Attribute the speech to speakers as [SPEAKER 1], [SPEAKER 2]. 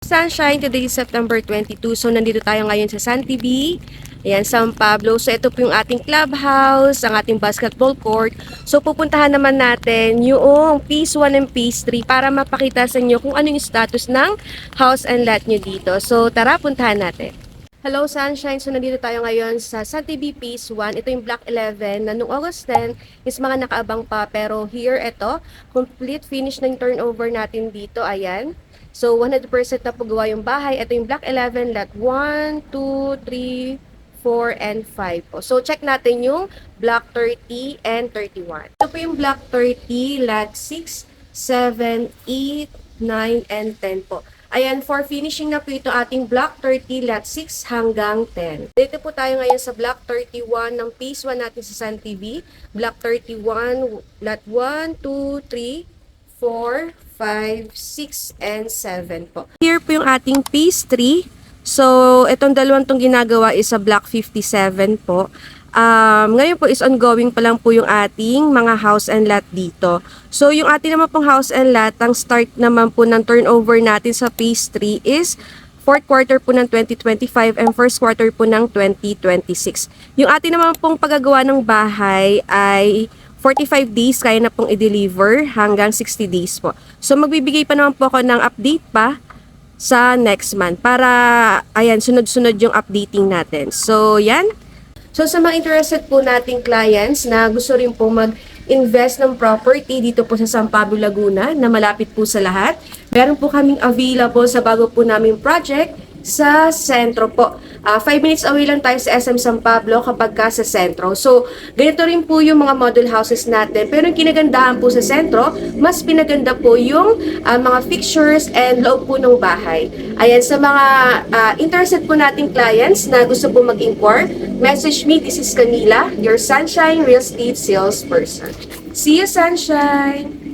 [SPEAKER 1] Sunshine, today is September 22. So, nandito tayo ngayon sa San TV. Ayan, San Pablo. So, ito po yung ating clubhouse, ang ating basketball court. So, pupuntahan naman natin yung Phase 1 and Phase 3 para mapakita sa inyo kung ano yung status ng house and lot nyo dito. So, tara, puntahan natin. Hello Sunshine! So nandito tayo ngayon sa San TV Phase 1. Ito yung Block 11 na noong August 10 is mga nakaabang pa. Pero here, ito, complete finish na yung turnover natin dito. Ayan. So 100% na po gawa yung bahay. Ito yung Block 11, lot 1, 2, 3, 4, and 5 po. So check natin yung Block 30 and 31. Ito po yung Block 30, lot 6, 7, 8, 9, and 10 po. Ayan, for finishing na po ito ating Block 30, lot 6 hanggang 10. Dito po tayo ngayon sa Block 31 ng Phase 1 natin sa San TV. Block 31, lot 1, 2, 3, 4, 5, 6, and 7 po. Here po yung ating Phase 3. So, itong dalawang tong ginagawa is sa Block 57 po. Ngayon po is ongoing pa lang po yung ating mga house and lot dito. So, yung ating naman pong house and lot, ang start naman po ng turnover natin sa Phase 3 is 4th quarter po ng 2025 and 1st quarter po ng 2026. Yung ating naman pong paggagawa ng bahay ay 45 days kaya na pong i-deliver hanggang 60 days po. So, magbibigay pa naman po ako ng update pa sa next month para, ayan, sunod-sunod yung updating natin. So, yan. So, sa mga interested po nating clients na gusto rin po mag-invest ng property dito po sa San Pablo, Laguna, na malapit po sa lahat, meron po kaming available sa bago po naming project sa sentro po. 5 minutes away lang tayo sa SM San Pablo kapag ka sa sentro. So, ganito rin po yung mga model houses natin. Pero yung kinagandahan po sa sentro, mas pinaganda po yung mga fixtures and loob po ng bahay. Ayan, sa mga interested po nating clients na gusto po mag-inquire, message me. This is Camila, your Sunshine Real Estate Salesperson. See you, Sunshine!